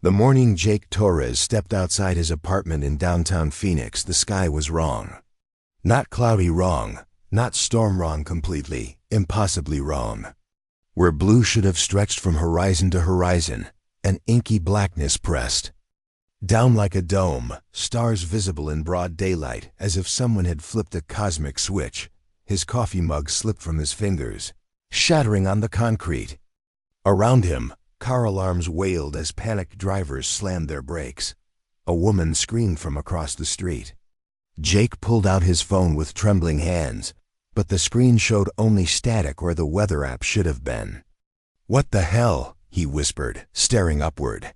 The morning Jake Torres stepped outside his apartment in downtown Phoenix, the sky was wrong. Not cloudy wrong, not storm wrong completely, impossibly wrong. Where blue should have stretched from horizon to horizon, an inky blackness pressed. Down like a dome, stars visible in broad daylight, as if someone had flipped a cosmic switch. His coffee mug slipped from his fingers, shattering on the concrete. Around him, car alarms wailed as panicked drivers slammed their brakes. A woman screamed from across the street. Jake pulled out his phone with trembling hands, but the screen showed only static where the weather app should have been. "What the hell?" he whispered, staring upward.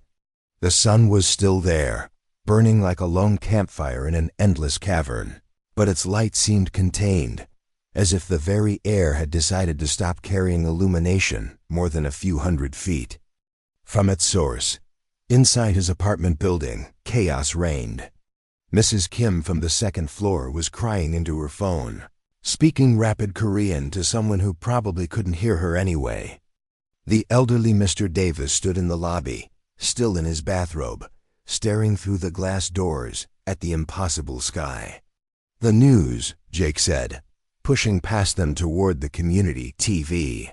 The sun was still there, burning like a lone campfire in an endless cavern, but its light seemed contained, as if the very air had decided to stop carrying illumination more than a few hundred feet. From its source, inside his apartment building, chaos reigned. Mrs. Kim from the second floor was crying into her phone, speaking rapid Korean to someone who probably couldn't hear her anyway. The elderly Mr. Davis stood in the lobby, still in his bathrobe, staring through the glass doors at the impossible sky. "The news," Jake said, pushing past them toward the community TV.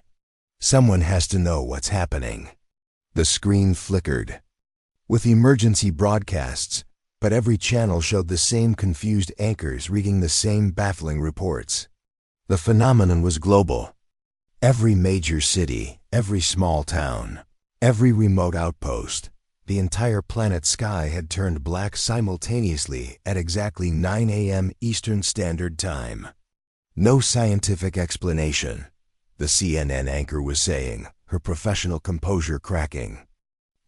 "Someone has to know what's happening." The screen flickered. With emergency broadcasts, but every channel showed the same confused anchors reading the same baffling reports. The phenomenon was global. Every major city, every small town, every remote outpost, the entire planet's sky had turned black simultaneously at exactly 9 a.m. Eastern Standard Time. "No scientific explanation," the CNN anchor was saying, her professional composure cracking.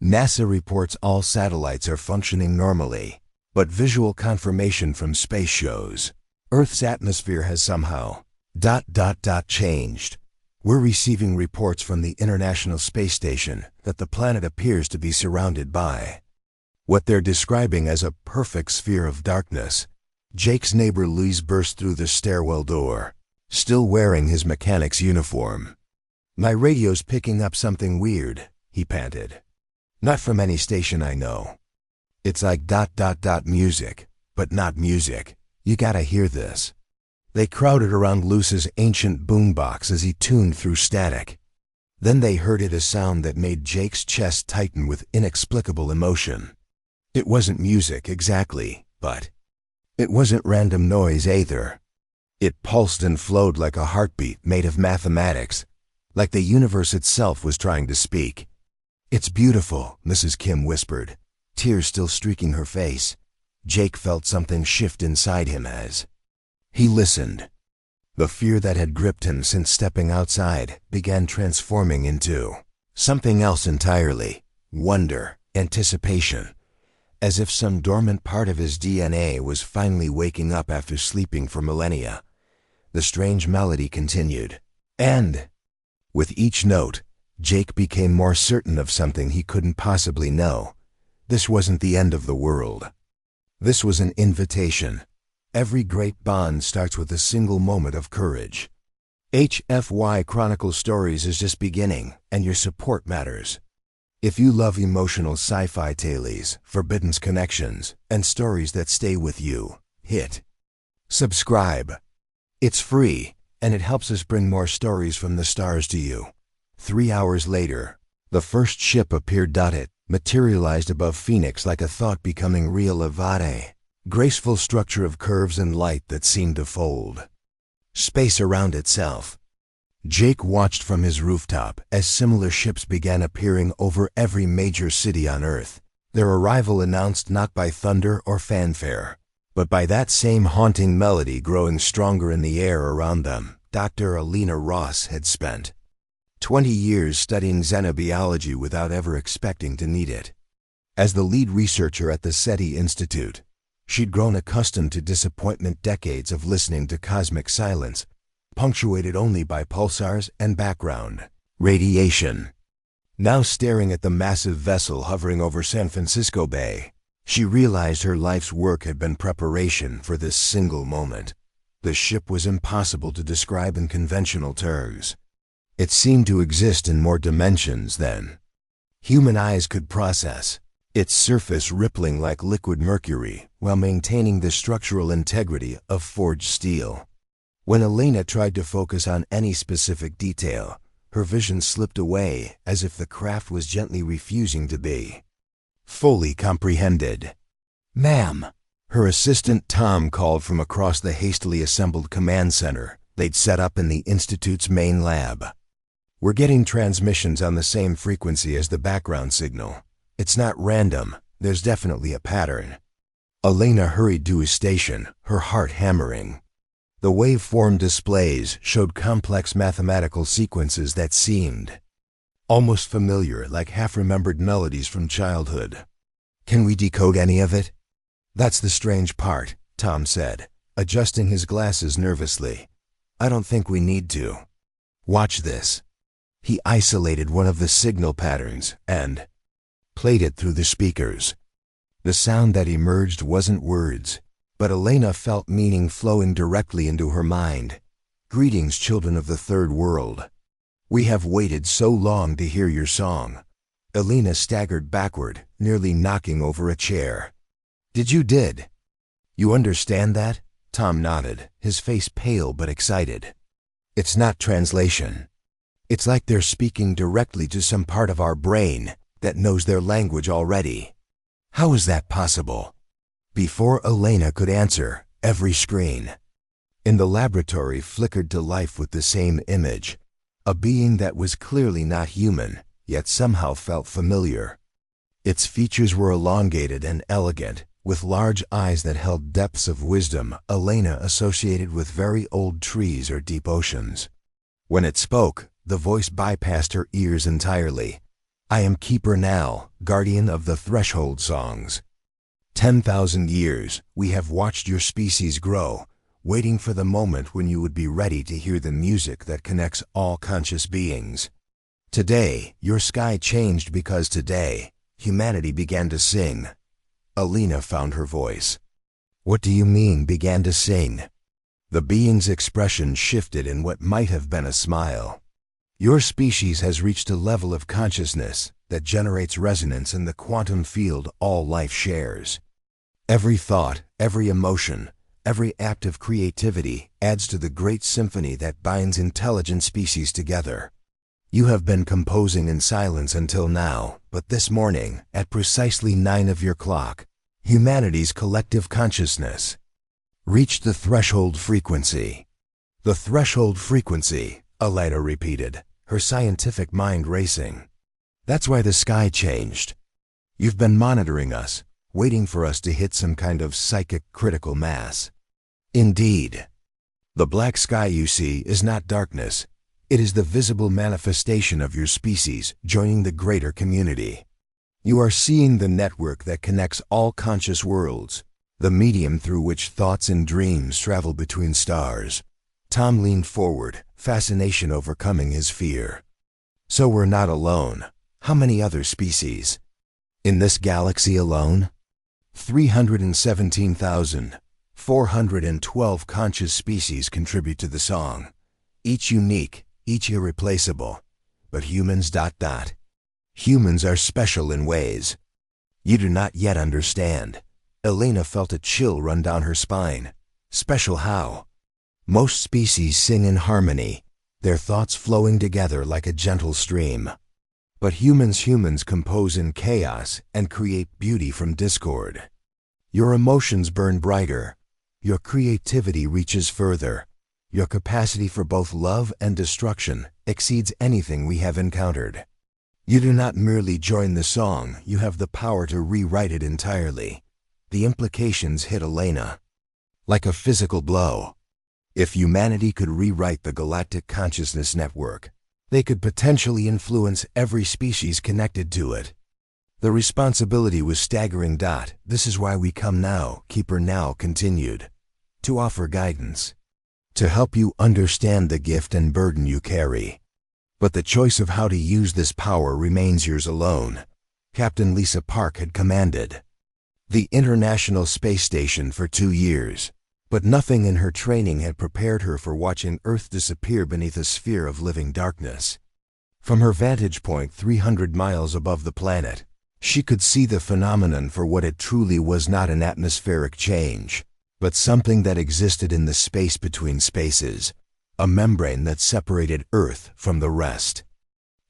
"NASA reports all satellites are functioning normally, but visual confirmation from space shows Earth's atmosphere has somehow ... changed. We're receiving reports from the International Space Station that the planet appears to be surrounded by what they're describing as a perfect sphere of darkness." Jake's neighbor Louise burst through the stairwell door, still wearing his mechanic's uniform. "My radio's picking up something weird," he panted. "Not from any station I know. It's like ... music, but not music. You gotta hear this." They crowded around Luce's ancient boombox as he tuned through static. Then they heard it, a sound that made Jake's chest tighten with inexplicable emotion. It wasn't music exactly, but it wasn't random noise either. It pulsed and flowed like a heartbeat made of mathematics, like the universe itself was trying to speak. "It's beautiful," Mrs. Kim whispered, tears still streaking her face. Jake felt something shift inside him as he listened. The fear that had gripped him since stepping outside began transforming into something else entirely: wonder, anticipation, as if some dormant part of his DNA was finally waking up after sleeping for millennia. The strange melody continued, and with each note, Jake became more certain of something he couldn't possibly know. This wasn't the end of the world. This was an invitation. Every great bond starts with a single moment of courage. HFY Chronicle Stories is just beginning, and your support matters. If you love emotional sci-fi tales, forbidden connections, and stories that stay with you, hit subscribe. It's free, and it helps us bring more stories from the stars to you. 3 hours later, the first ship appeared. It materialized above Phoenix like a thought becoming real. A vade, graceful structure of curves and light that seemed to fold space around itself. Jake watched from his rooftop as similar ships began appearing over every major city on Earth, their arrival announced not by thunder or fanfare, but by that same haunting melody growing stronger in the air around them. Dr. Alina Ross had spent 20 years studying xenobiology without ever expecting to need it. As the lead researcher at the SETI Institute, she'd grown accustomed to disappointment, decades of listening to cosmic silence, punctuated only by pulsars and background radiation. Now staring at the massive vessel hovering over San Francisco Bay, she realized her life's work had been preparation for this single moment. The ship was impossible to describe in conventional terms. It seemed to exist in more dimensions than human eyes could process. its surface rippling like liquid mercury while maintaining the structural integrity of forged steel. When Elena tried to focus on any specific detail, her vision slipped away as if the craft was gently refusing to be fully comprehended. "Ma'am," her assistant Tom called from across the hastily assembled command center they'd set up in the Institute's main lab. "We're getting transmissions on the same frequency as the background signal. It's not random, there's definitely a pattern." Elena hurried to his station, her heart hammering. The waveform displays showed complex mathematical sequences that seemed almost familiar, like half-remembered melodies from childhood. "Can we decode any of it?" "That's the strange part," Tom said, adjusting his glasses nervously. "I don't think we need to. Watch this." He isolated one of the signal patterns and played it through the speakers. The sound that emerged wasn't words, but Elena felt meaning flowing directly into her mind. "Greetings, children of the Third World. We have waited so long to hear your song." Elena staggered backward, nearly knocking over a chair. Did? You understand that?" Tom nodded, his face pale but excited. "It's not translation. It's like they're speaking directly to some part of our brain that knows their language already." "How is that possible?" Before Elena could answer, every screen in the laboratory flickered to life with the same image, a being that was clearly not human, yet somehow felt familiar. Its features were elongated and elegant, with large eyes that held depths of wisdom Elena associated with very old trees or deep oceans. When it spoke, the voice bypassed her ears entirely. "I am Keeper Nal, guardian of the Threshold songs. 10,000 years, we have watched your species grow, waiting for the moment when you would be ready to hear the music that connects all conscious beings. Today, your sky changed because today, humanity began to sing." Elena found her voice. "What do you mean, began to sing?" The being's expression shifted in what might have been a smile. "Your species has reached a level of consciousness that generates resonance in the quantum field all life shares. Every thought, every emotion, every act of creativity adds to the great symphony that binds intelligent species together. You have been composing in silence until now, but this morning, at precisely 9 of your clock, humanity's collective consciousness reached the threshold frequency." "The threshold frequency," Elena repeated, her scientific mind racing. "That's why the sky changed. You've been monitoring us, waiting for us to hit some kind of psychic critical mass." "Indeed. The black sky you see is not darkness. It is the visible manifestation of your species joining the greater community. You are seeing the network that connects all conscious worlds, the medium through which thoughts and dreams travel between stars." Tom leaned forward, fascination overcoming his fear. "So we're not alone. How many other species? In this galaxy alone? 317,412 conscious species contribute to the song. Each unique, each irreplaceable. But humans ... Humans are special in ways you do not yet understand." Elena felt a chill run down her spine. "Special how?" "Most species sing in harmony, their thoughts flowing together like a gentle stream. But humans compose in chaos and create beauty from discord. Your emotions burn brighter. Your creativity reaches further. Your capacity for both love and destruction exceeds anything we have encountered. You do not merely join the song, you have the power to rewrite it entirely." The implications hit Elena like a physical blow. If humanity could rewrite the Galactic Consciousness Network, they could potentially influence every species connected to it. The responsibility was staggering. "This is why we come now," Keeper Nal continued, "to offer guidance, to help you understand the gift and burden you carry. But the choice of how to use this power remains yours alone." Captain Lisa Park had commanded the International Space Station for 2 years, but nothing in her training had prepared her for watching Earth disappear beneath a sphere of living darkness. From her vantage point 300 miles above the planet, She could see the phenomenon for what it truly was, not an atmospheric change, but something that existed in the space between spaces, a membrane that separated Earth from the rest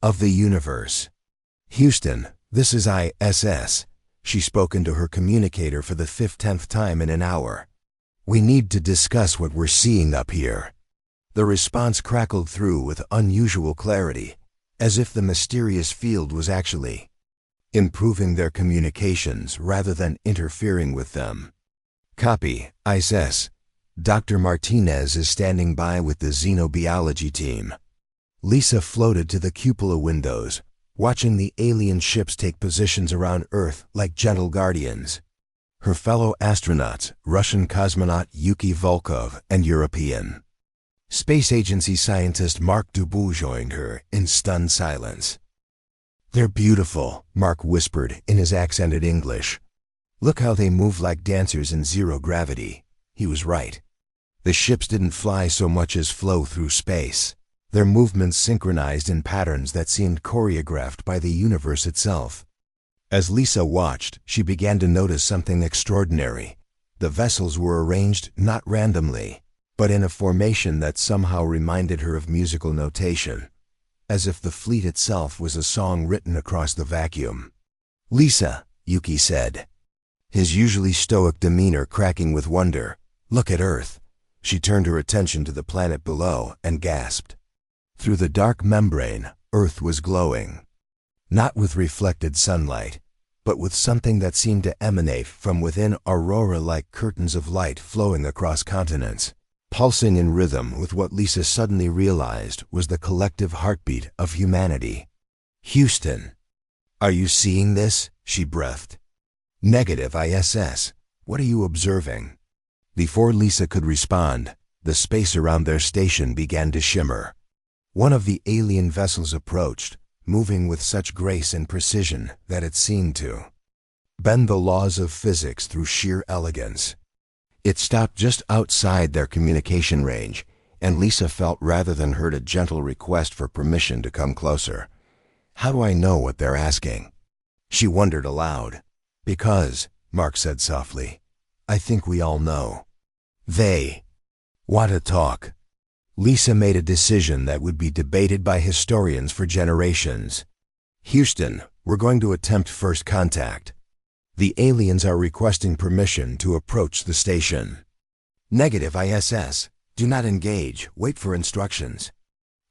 of the universe. "Houston, this is ISS." She spoke into her communicator for the 15th time in an hour. "We need to discuss what we're seeing up here." The response crackled through with unusual clarity, as if the mysterious field was actually improving their communications rather than interfering with them. "Copy, ISS. Dr. Martinez is standing by with the xenobiology team." Lisa floated to the cupola windows, watching the alien ships take positions around Earth like gentle guardians. Her fellow astronauts, Russian cosmonaut Yuki Volkov and European Space Agency scientist Mark Dubois, joined her in stunned silence. "They're beautiful," Mark whispered in his accented English. "Look how they move like dancers in zero gravity." He was right. The ships didn't fly so much as flow through space, their movements synchronized in patterns that seemed choreographed by the universe itself. As Lisa watched, she began to notice something extraordinary. The vessels were arranged not randomly, but in a formation that somehow reminded her of musical notation, as if the fleet itself was a song written across the vacuum. "Lisa," Yuki said, his usually stoic demeanor cracking with wonder, "look at Earth." She turned her attention to the planet below and gasped. Through the dark membrane, Earth was glowing. Not with reflected sunlight, but with something that seemed to emanate from within, aurora-like curtains of light flowing across continents, pulsing in rhythm with what Lisa suddenly realized was the collective heartbeat of humanity. "Houston, are you seeing this?" she breathed. "Negative, ISS. What are you observing?" Before Lisa could respond, the space around their station began to shimmer. One of the alien vessels approached, moving with such grace and precision that it seemed to bend the laws of physics through sheer elegance. It stopped just outside their communication range, and Lisa felt rather than heard a gentle request for permission to come closer. "How do I know what they're asking?" she wondered aloud. "Because," Mark said softly, "I think we all know. They want to talk." Lisa made a decision that would be debated by historians for generations. "Houston, we're going to attempt first contact. The aliens are requesting permission to approach the station." "Negative, ISS. Do not engage. Wait for instructions."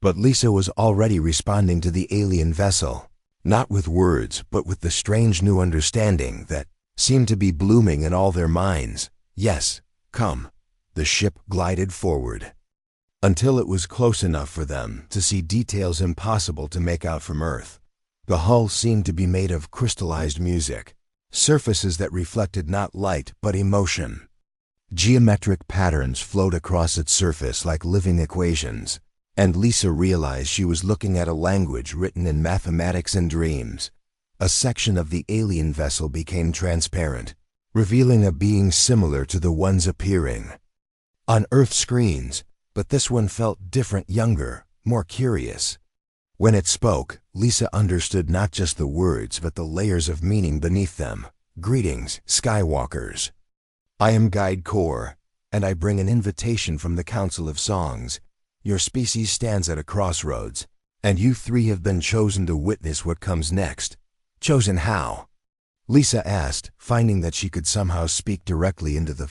But Lisa was already responding to the alien vessel, not with words, but with the strange new understanding that seemed to be blooming in all their minds. "Yes, come." The ship glided forward until it was close enough for them to see details impossible to make out from Earth. The hull seemed to be made of crystallized music, surfaces that reflected not light but emotion. Geometric patterns flowed across its surface like living equations, and Lisa realized she was looking at a language written in mathematics and dreams. A section of the alien vessel became transparent, revealing a being similar to the ones appearing on Earth screens, but this one felt different, younger, more curious. When it spoke, Lisa understood not just the words but the layers of meaning beneath them. "Greetings, Skywalkers. I am Guide Core, and I bring an invitation from the Council of Songs. Your species stands at a crossroads, and you three have been chosen to witness what comes next." "Chosen how?" Lisa asked, finding that she could somehow speak directly into the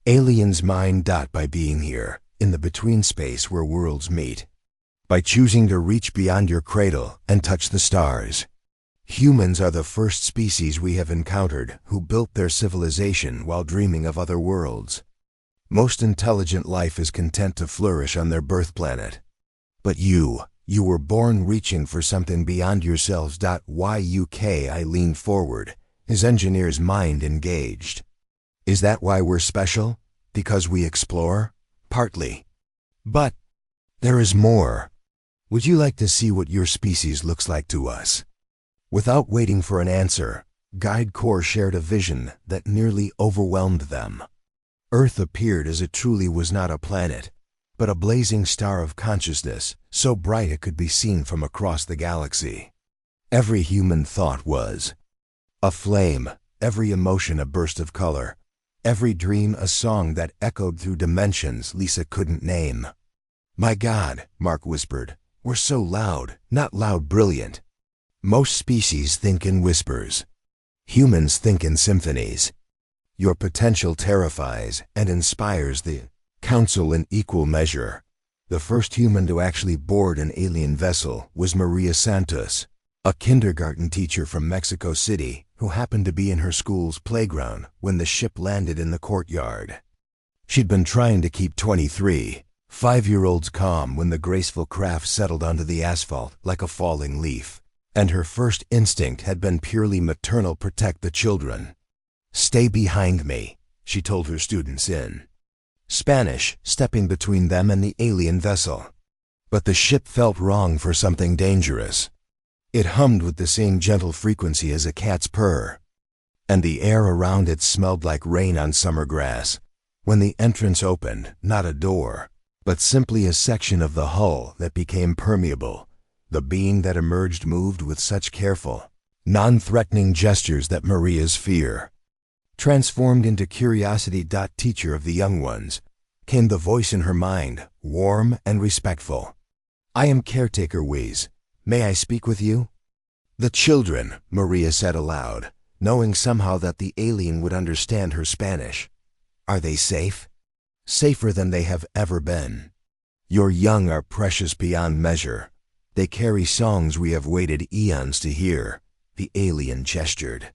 alien's mind. "By being here, in the between space where worlds meet. By choosing to reach beyond your cradle and touch the stars. Humans are the first species we have encountered who built their civilization while dreaming of other worlds. Most intelligent life is content to flourish on their birth planet. But you were born reaching for something beyond yourselves. Yuk." I leaned forward, his engineer's mind engaged. "Is that why we're special? Because we explore?" "Partly. But there is more. Would you like to see what your species looks like to us?" Without waiting for an answer, Guide Core shared a vision that nearly overwhelmed them. Earth appeared as it truly was not a planet, but a blazing star of consciousness, so bright it could be seen from across the galaxy. Every human thought was A flame, every emotion a burst of color, every dream a song that echoed through dimensions Lisa couldn't name. My God, Mark whispered, we're so loud, not loud brilliant. Most species think in whispers. Humans think in symphonies. Your potential terrifies and inspires the council in equal measure. The first human to actually board an alien vessel was Maria Santos, a kindergarten teacher from Mexico City who happened to be in her school's playground when the ship landed in the courtyard. She'd been trying to keep 23, 5-year-olds calm when the graceful craft settled onto the asphalt like a falling leaf, and her first instinct had been purely maternal: protect the children. Stay behind me, she told her students in Spanish, stepping between them and the alien vessel. But the ship felt wrong for something dangerous. It hummed with the same gentle frequency as a cat's purr, and the air around it smelled like rain on summer grass. When the entrance opened, not a door, but simply a section of the hull that became permeable, the being that emerged moved with such careful, non-threatening gestures that Maria's fear transformed into curiosity. Teacher of the young ones, came the voice in her mind, warm and respectful. I am caretaker Weiss. May I speak with you? The children, Maria said aloud, knowing somehow that the alien would understand her Spanish. Are they safe? Safer than they have ever been. Your young are precious beyond measure. They carry songs we have waited eons to hear, the alien gestured.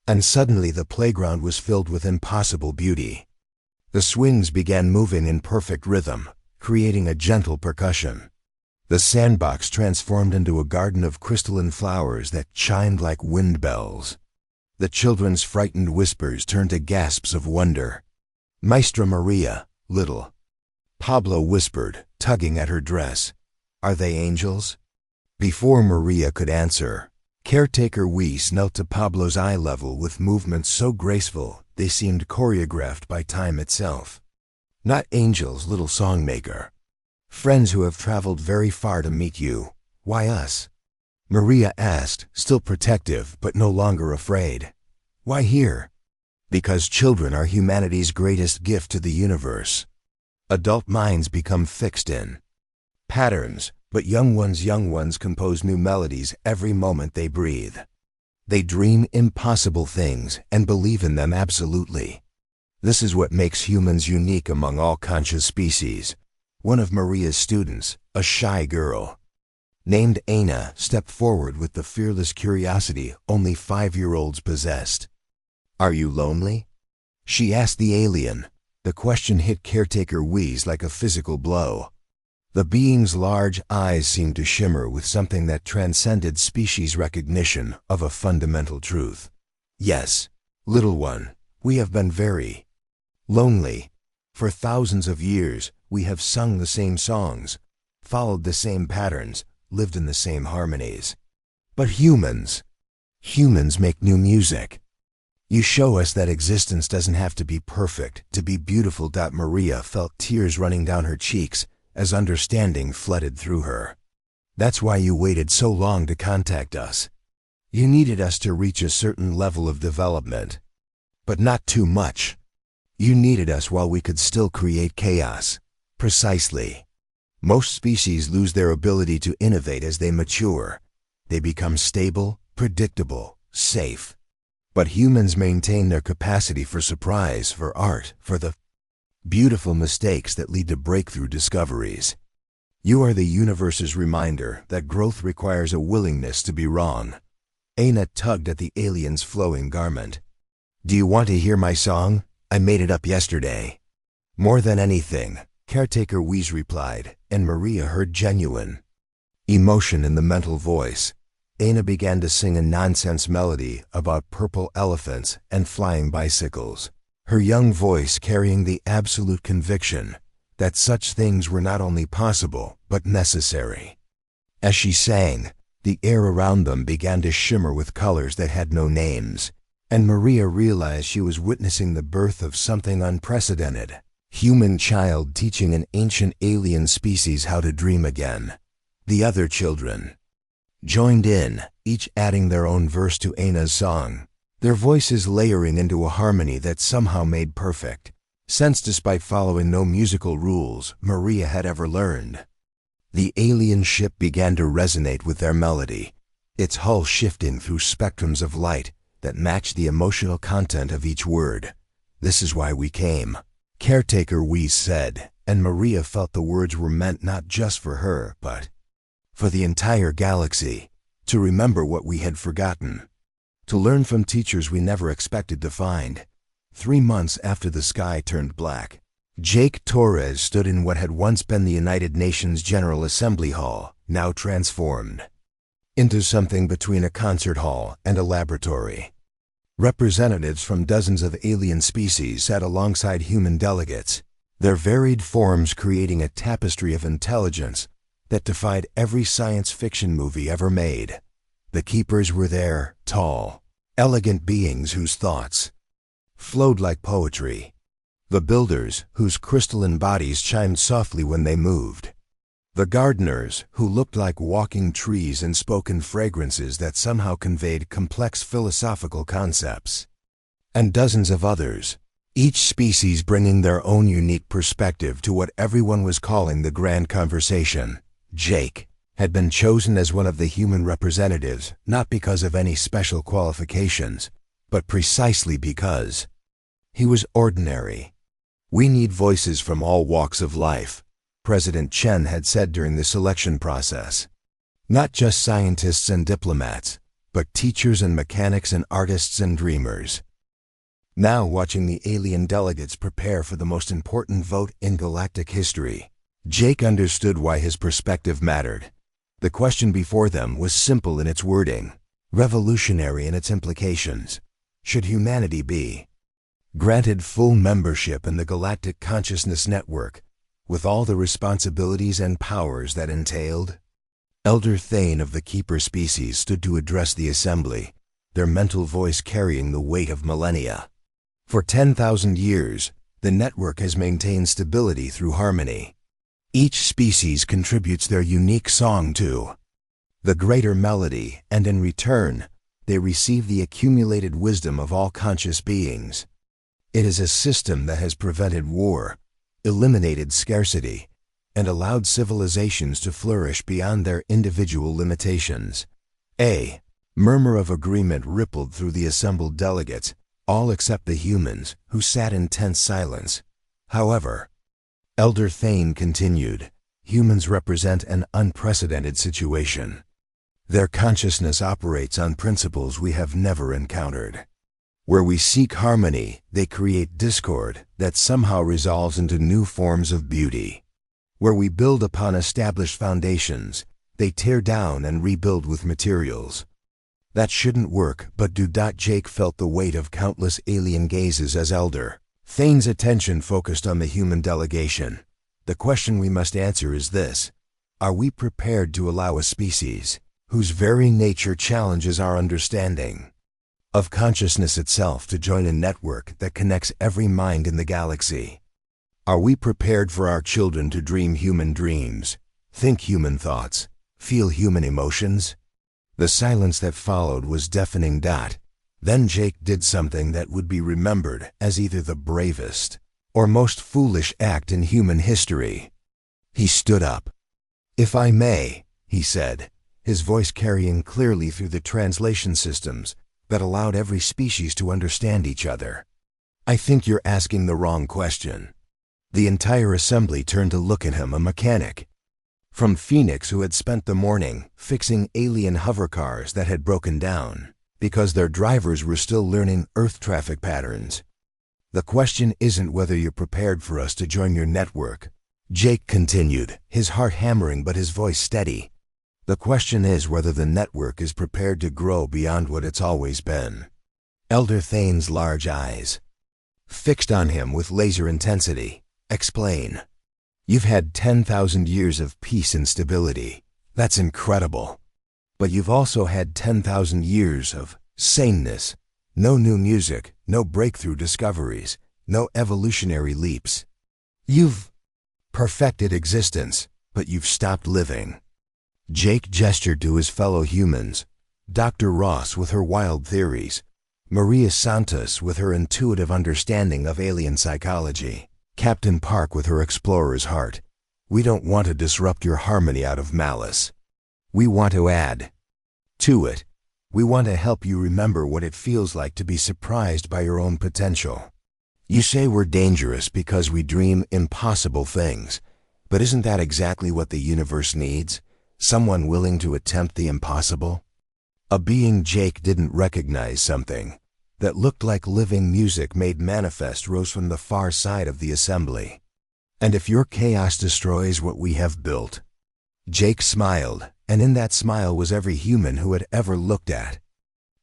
And suddenly the playground was filled with impossible beauty. The swings began moving in perfect rhythm, creating a gentle percussion. The sandbox transformed into a garden of crystalline flowers that chimed like wind bells. The children's frightened whispers turned to gasps of wonder. Maestra Maria, little Pablo whispered, tugging at her dress. Are they angels? Before Maria could answer, caretaker Weiss knelt to Pablo's eye level with movements so graceful they seemed choreographed by time itself. Not angels, little songmaker. Friends who have traveled very far to meet you. Why us? Maria asked, still protective but no longer afraid. Why here? Because children are humanity's greatest gift to the universe. Adult minds become fixed in patterns, but young ones compose new melodies every moment they breathe. They dream impossible things and believe in them absolutely. This is what makes humans unique among all conscious species. One of Maria's students, a shy girl named Aina, stepped forward with the fearless curiosity only 5-year-olds possessed. Are you lonely? She asked the alien. The question hit caretaker Weiss like a physical blow. The being's large eyes seemed to shimmer with something that transcended species recognition of a fundamental truth. Yes, little one, we have been very lonely. For thousands of years, we have sung the same songs, followed the same patterns, lived in the same harmonies. But humans make new music. You show us that existence doesn't have to be perfect to be beautiful. Maria felt tears running down her cheeks as understanding flooded through her. That's why you waited so long to contact us. You needed us to reach a certain level of development, but not too much. You needed us while we could still create chaos. Precisely. Most species lose their ability to innovate as they mature. They become stable, predictable, safe. But humans maintain their capacity for surprise, for art, for the beautiful mistakes that lead to breakthrough discoveries. You are the universe's reminder that growth requires a willingness to be wrong. Aina tugged at the alien's flowing garment. Do you want to hear my song? I made it up yesterday. More than anything, caretaker Weiss replied, and Maria heard genuine emotion in the mental voice. Aina began to sing a nonsense melody about purple elephants and flying bicycles, her young voice carrying the absolute conviction that such things were not only possible but necessary. As she sang, the air around them began to shimmer with colors that had no names, and Maria realized she was witnessing the birth of something unprecedented. Human child teaching an ancient alien species how to dream again. The other children joined in, each adding their own verse to Aina's song. their voices layering into a harmony that somehow made perfect sense despite following no musical rules Maria had ever learned. The alien ship began to resonate with their melody, its hull shifting through spectrums of light that matched the emotional content of each word. "This is why we came," Caretaker Weiss said, and Maria felt the words were meant not just for her, but for the entire galaxy, to remember what we had forgotten, to learn from teachers we never expected to find. 3 months after the sky turned black, Jake Torres stood in what had once been the United Nations General Assembly Hall, now transformed into something between a concert hall and a laboratory. Representatives from dozens of alien species sat alongside human delegates, their varied forms creating a tapestry of intelligence that defied every science fiction movie ever made. The keepers were there, tall, elegant beings whose thoughts flowed like poetry. The builders, whose crystalline bodies chimed softly when they moved. The gardeners, who looked like walking trees and spoke in fragrances that somehow conveyed complex philosophical concepts. And dozens of others, each species bringing their own unique perspective to what everyone was calling the grand conversation. Jake had been chosen as one of the human representatives not because of any special qualifications, but precisely because he was ordinary. "We need voices from all walks of life," President Chen had said during the selection process. "Not just scientists and diplomats, but teachers and mechanics and artists and dreamers." Now, watching the alien delegates prepare for the most important vote in galactic history, Jake understood why his perspective mattered. The question before them was simple in its wording, revolutionary in its implications. Should humanity be granted full membership in the Galactic Consciousness Network, with all the responsibilities and powers that entailed? Elder Thane of the Keeper species stood to address the assembly, their mental voice carrying the weight of millennia. For 10,000 years, the network has maintained stability through harmony. Each species contributes their unique song to the greater melody, and in return, they receive the accumulated wisdom of all conscious beings. It is a system that has prevented war, eliminated scarcity, and allowed civilizations to flourish beyond their individual limitations. A murmur of agreement rippled through the assembled delegates, all except the humans, who sat in tense silence. However, Elder Thane continued, "Humans represent an unprecedented situation. Their consciousness operates on principles we have never encountered. Where we seek harmony, they create discord that somehow resolves into new forms of beauty. Where we build upon established foundations, they tear down and rebuild with materials. That shouldn't work, but do." Jake felt the weight of countless alien gazes as Elder Thane's attention focused on the human delegation. "The question we must answer is this: are we prepared to allow a species whose very nature challenges our understanding of consciousness itself to join a network that connects every mind in the galaxy? Are we prepared for our children to dream human dreams, think human thoughts, feel human emotions?" The silence that followed was deafening. Then Jake did something that would be remembered as either the bravest or most foolish act in human history. He stood up. "If I may," he said, his voice carrying clearly through the translation systems that allowed every species to understand each other. "I think you're asking the wrong question." The entire assembly turned to look at him, a mechanic from Phoenix who had spent the morning fixing alien hovercars that had broken down because their drivers were still learning Earth traffic patterns. "The question isn't whether you're prepared for us to join your network," Jake continued, his heart hammering but his voice steady. "The question is whether the network is prepared to grow beyond what it's always been." Elder Thane's large eyes fixed on him with laser intensity. "Explain." "You've had 10,000 years of peace and stability. That's incredible. But you've also had 10,000 years of saneness. No new music, no breakthrough discoveries, no evolutionary leaps. You've perfected existence, but you've stopped living." Jake gestured to his fellow humans, Dr. Ross with her wild theories, Maria Santos with her intuitive understanding of alien psychology, Captain Park with her explorer's heart. We don't want to disrupt your harmony out of malice. We want to add to it. We want to help you remember what it feels like to be surprised by your own potential. You say we're dangerous because we dream impossible things, but isn't that exactly what the universe needs? Someone willing to attempt the impossible? A being Jake didn't recognize something that looked like living music made manifest rose from the far side of the assembly. And if your chaos destroys what we have built? Jake smiled, and in that smile was every human who had ever looked at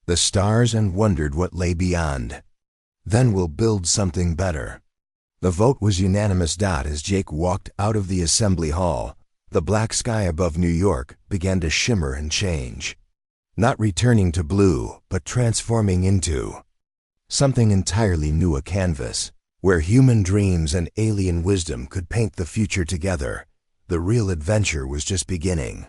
the stars and wondered what lay beyond. Then we'll build something better. The vote was unanimous. As Jake walked out of the assembly hall, the black sky above New York began to shimmer and change. Not returning to blue, but transforming into something entirely new, a canvas where human dreams and alien wisdom could paint the future together. The real adventure was just beginning.